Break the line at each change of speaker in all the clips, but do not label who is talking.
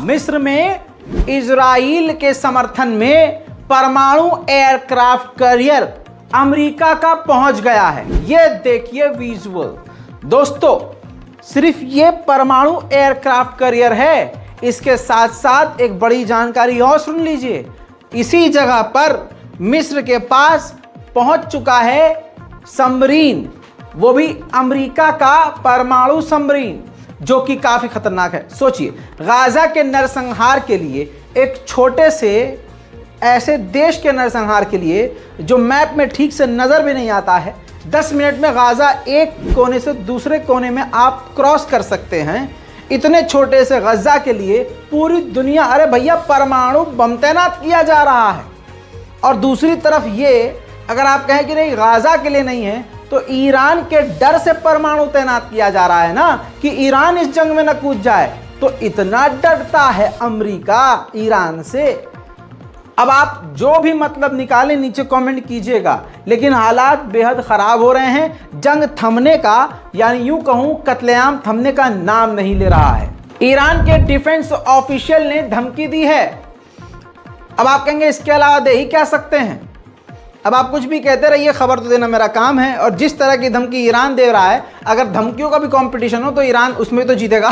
मिस्र में इजराइल के समर्थन में परमाणु एयरक्राफ्ट कैरियर अमेरिका का पहुंच गया है। ये देखिए विजुअल दोस्तों, सिर्फ ये परमाणु एयरक्राफ्ट कैरियर है, इसके साथ साथ एक बड़ी जानकारी और सुन लीजिए। इसी जगह पर मिस्र के पास पहुंच चुका है सबमरीन, वो भी अमेरिका का परमाणु सबमरीन, जो कि काफी खतरनाक है। सोचिए, गाजा के नरसंहार के लिए, एक छोटे से ऐसे देश के नरसंहार के लिए जो मैप में ठीक से नजर भी नहीं आता है, 10 मिनट में गाजा एक कोने से दूसरे कोने में आप क्रॉस कर सकते हैं। इतने छोटे से गाजा के लिए पूरी दुनिया, अरे भैया, परमाणु बम तैनात किया जा रहा है। और दूसरी तरफ ये, अगर आप कहें कि नहीं गाजा के लिए नहीं है, तो ईरान के डर से परमाणु तैनात किया जा रहा है ना, कि ईरान इस जंग में न कूद जाए। तो इतना डरता है अमेरिका ईरान से। अब आप जो भी मतलब निकालें नीचे कमेंट कीजिएगा, लेकिन हालात बेहद खराब हो रहे हैं। जंग थमने का, यानी यूं कहूं कत्लेआम थमने का नाम नहीं ले रहा है। ईरान के डिफेंस ऑफिशियल ने धमकी दी है। अब आप कहेंगे इसके अलावा दे ही क्या सकते हैं। अब आप कुछ भी कहते रहिए, खबर तो देना मेरा काम है। और जिस तरह की धमकी ईरान दे रहा है, अगर धमकियों का भी कंपटीशन हो तो ईरान उसमें तो जीतेगा,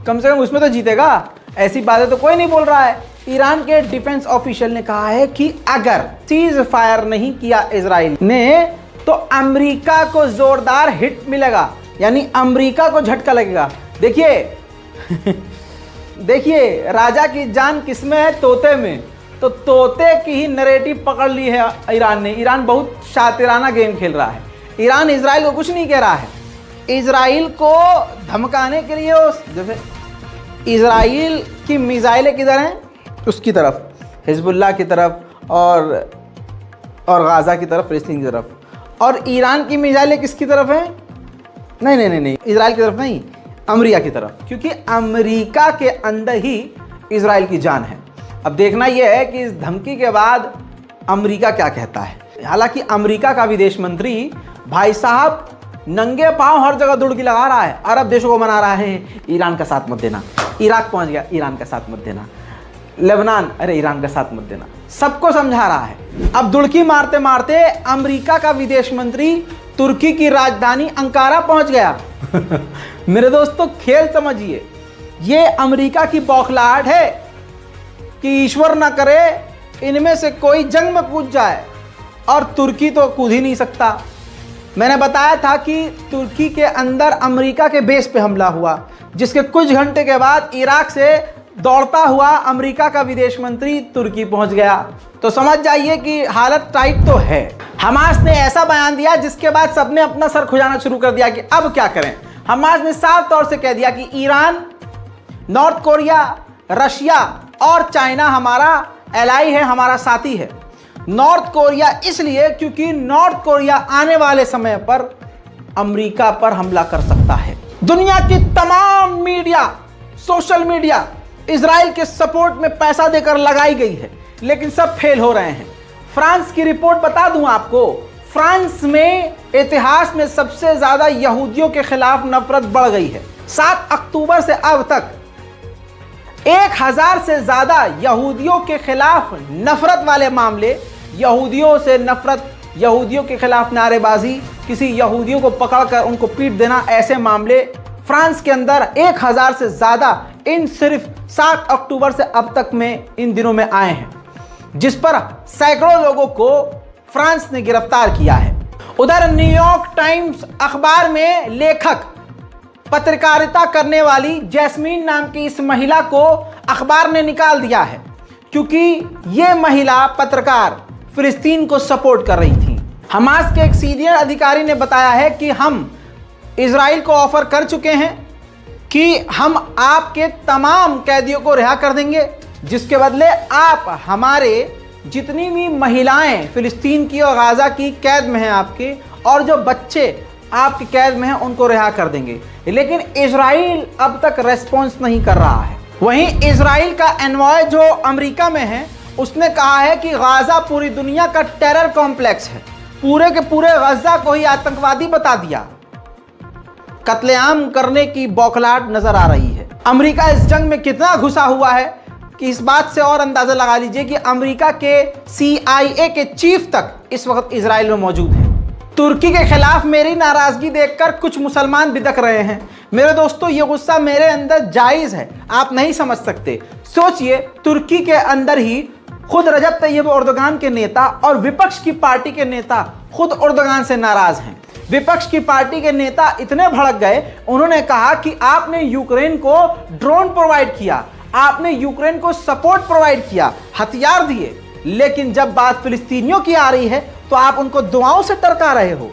कम से कम उसमें तो जीतेगा। ऐसी बातें तो कोई नहीं बोल रहा है। ईरान के डिफेंस ऑफिशियल ने कहा है कि अगर सीज फायर नहीं किया इजराइल ने, तो अमेरिका को जोरदार हिट मिलेगा, यानी अमेरिका को झटका लगेगा। देखिए देखिए, राजा की जान किसमें है? तोते में। तो तोते की ही नैरेटिव पकड़ ली है ईरान ने। ईरान बहुत शातिराना गेम खेल रहा है। ईरान इजराइल को कुछ नहीं कह रहा है। इजराइल को धमकाने के लिए, जैसे इजराइल की मिसाइलें किधर हैं? उसकी तरफ, हिजबुल्लाह की तरफ और गाजा की तरफ, फिलिस्तीन की तरफ। और ईरान की मिसाइलें किसकी तरफ हैं? नहीं नहीं नहीं नहीं, इजराइल की तरफ नहीं, अमेरिका की तरफ, क्योंकि अमेरिका के अंदर ही इजराइल की जान है। अब देखना यह है कि इस धमकी के बाद अमेरिका क्या कहता है। हालांकि अमेरिका का विदेश मंत्री भाई साहब नंगे पांव हर जगह दुड़की लगा रहा है, अरब देशों को मना रहा है ईरान का साथ मत देना। इराक पहुंच गया, ईरान का साथ मत देना। लेबनान, अरे ईरान का साथ मत देना। सबको समझा रहा है। अब दुड़की मारते मारते अमेरिका का विदेश मंत्री तुर्की की राजधानी अंकारा पहुंच गया। मेरे दोस्तों, खेल समझिए, ये अमेरिका की बौखलाहट है कि ईश्वर ना करे इनमें से कोई जंग में कूद जाए, और तुर्की तो कूद ही नहीं सकता। मैंने बताया था कि तुर्की के अंदर अमेरिका के बेस पे हमला हुआ, जिसके कुछ घंटे के बाद इराक से दौड़ता हुआ अमेरिका का विदेश मंत्री तुर्की पहुंच गया। तो समझ जाइए कि हालत टाइट तो है। हमास ने ऐसा बयान दिया जिसके बाद सबने अपना सर खुजाना शुरू कर दिया कि अब क्या करें। हमास ने साफ तौर से कह दिया कि ईरान, नॉर्थ कोरिया, रशिया और चाइना हमारा एलाई है, हमारा साथी है। नॉर्थ कोरिया इसलिए क्योंकि नॉर्थ कोरिया आने वाले समय पर अमेरिका पर हमला कर सकता है। दुनिया की तमाम मीडिया, सोशल मीडिया इजराइल के सपोर्ट में पैसा देकर लगाई गई है, लेकिन सब फेल हो रहे हैं। फ्रांस की रिपोर्ट बता दूं आपको, फ्रांस में इतिहास में सबसे ज्यादा यहूदियों के खिलाफ नफरत बढ़ गई है। 7 अक्टूबर से अब तक 1000 से ज्यादा यहूदियों के खिलाफ नफरत वाले मामले, यहूदियों से नफरत, यहूदियों के खिलाफ नारेबाजी, किसी यहूदियों को पकड़कर उनको पीट देना, ऐसे मामले फ्रांस के अंदर 1000 से ज्यादा इन सिर्फ 7 अक्टूबर से अब तक में इन दिनों में आए हैं, जिस पर सैकड़ों लोगों को फ्रांस ने गिरफ्तार किया है। उधर न्यूयॉर्क टाइम्स अखबार में लेखक, पत्रकारिता करने वाली जैस्मीन नाम की इस महिला को अखबार ने निकाल दिया है, क्योंकि ये महिला पत्रकार फिलिस्तीन को सपोर्ट कर रही थी। हमास के एक सीनियर अधिकारी ने बताया है कि हम इजराइल को ऑफर कर चुके हैं कि हम आपके तमाम कैदियों को रिहा कर देंगे, जिसके बदले आप हमारे जितनी भी महिलाएं फिलिस्तीन की और गाजा की कैद में हैं आपके, और जो बच्चे आपकी कैद में हैं उनको रिहा कर देंगे। लेकिन इजराइल अब तक रेस्पॉन्स नहीं कर रहा है। वहीं इजराइल का एनवॉय जो अमेरिका में है, उसने कहा है कि गाजा पूरी दुनिया का टेरर कॉम्प्लेक्स है, पूरे के पूरे गाजा को ही आतंकवादी बता दिया। कत्लेआम करने की बौखलाहट नजर आ रही है। अमेरिका इस जंग में कितना घुसा हुआ है कि इस बात से और अंदाजा लगा लीजिए कि अमेरिका के CIA के चीफ तक इस वक्त इजराइल में मौजूद है। तुर्की के खिलाफ मेरी नाराजगी देखकर कुछ मुसलमान बिदक रहे हैं। मेरे दोस्तों, ये गुस्सा मेरे अंदर जायज है, आप नहीं समझ सकते। सोचिए, तुर्की के अंदर ही खुद रजब तैयब एर्दोगान के नेता और विपक्ष की पार्टी के नेता खुद एर्दोगान से नाराज हैं। विपक्ष की पार्टी के नेता इतने भड़क गए, उन्होंने कहा कि आपने यूक्रेन को ड्रोन प्रोवाइड किया, आपने यूक्रेन को सपोर्ट प्रोवाइड किया, हथियार दिए, लेकिन जब बात फिलिस्तीनियों की आ रही है तो आप उनको दुआओं से टरका रहे हो।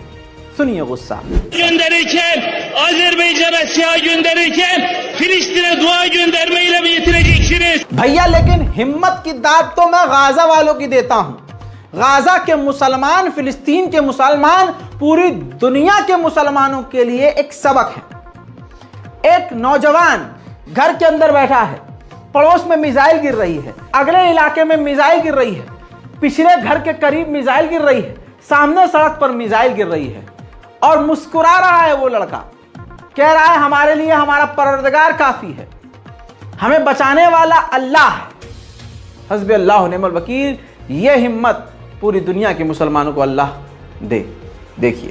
सुनिए गुस्सा।
gönderirken, Azerbaycan'a silah gönderirken Filistin'e dua göndermeyle mi yetineceksiniz?
भैया, लेकिन हिम्मत की दाद तो मैं गाजा वालों की देता हूं। गाजा के मुसलमान, फिलिस्तीन के मुसलमान, पूरी दुनिया के मुसलमानों के लिए एक सबक है। एक नौजवान घर के अंदर बैठा है, पड़ोस में मिसाइल गिर रही है, अगले इलाके में मिसाइल गिर रही है, पिछले घर के करीब मिसाइल गिर रही है, सामने सड़क पर मिसाइल गिर रही है, और मुस्कुरा रहा है वो लड़का। कह रहा है हमारे लिए हमारा परवरदिगार काफी है, हमें बचाने वाला अल्लाह है। हस्बी अल्लाह व निअमल वकील। ये हिम्मत पूरी दुनिया के मुसलमानों को अल्लाह दे। देखिए,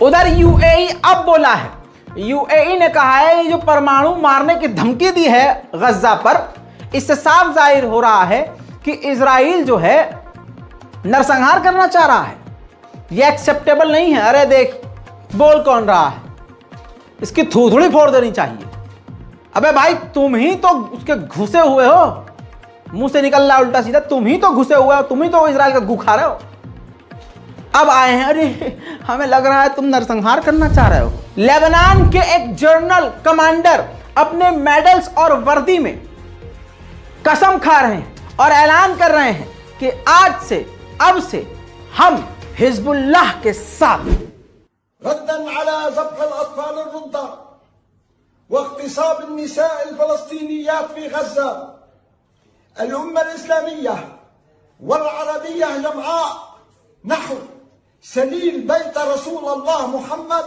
उधर UAE अब बोला है। UAE ने कहा है ये जो परमाणु मारने की धमकी दी है गज्जा पर, इससे साफ जाहिर हो रहा है कि इजराइल जो है नरसंहार करना चाह रहा है। ये एक्सेप्टेबल नहीं है। अरे देख, बोल कौन रहा है, इसकी थूथड़ी फोड़ देनी चाहिए। अबे भाई, तुम ही तो उसके घुसे हुए हो, मुंह से निकल रहा उल्टा सीधा, तुम ही तो घुसे हुए हो, तुम ही तो इजराइल का गू खा रहे हो। अब आए हैं, अरे हमें लग रहा है तुम नरसंहार करना चाह रहे हो। लेबनान के एक जनरल कमांडर अपने मेडल्स और वर्दी में कसम खा रहे हैं और ऐलान कर रहे हैं कि आज से, अब से हम हिजबुल्लाह के साथ।
रद्दन अला ज़ब्ह अल-अत्फाल ar-रुद्दा वाग़्तिसाब an-निसा' al-फलस्तीनियात fi गज़्ज़ा, al-उम्मा al-इस्लामिय्या wal-अरबिय्या जमआ नहव सलील बैत रसूल अल्लाह मुहम्मद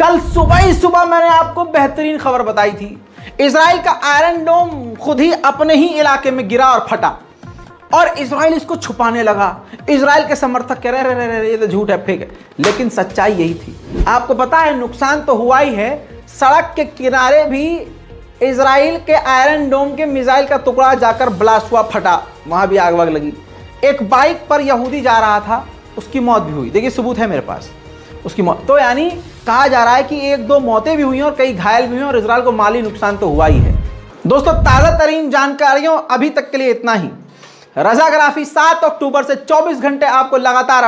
कल सुबह ही सुबह मैंने आपको बेहतरीन खबर बताई थी। इजराइल का आयरन डोम खुद ही अपने ही इलाके में गिरा और फटा, और इजराइल इसको छुपाने लगा। इजराइल के समर्थक कह रहे ये तो झूठ है, फेक है, लेकिन सच्चाई यही थी। आपको पता है नुकसान तो हुआ ही है, सड़क के किनारे भी इजराइल के आयरन डोम के मिसाइल का टुकड़ा जाकर ब्लास्ट हुआ, फटा, वहां भी आग वाग लगी। एक बाइक पर यहूदी जा रहा था, उसकी मौत भी हुई। देखिए, सबूत है मेरे पास उसकी मौत। तो यानी कहा जा रहा है कि 1-2 मौतें भी हुई हैं और कई घायल भी हुए, और इजराइल को माली नुकसान तो हुआ ही है। दोस्तों, ताज़ा तरीन जानकारियों अभी तक के लिए इतना ही। रज़ाग्राफी 7 अक्टूबर से 24 घंटे आपको लगातार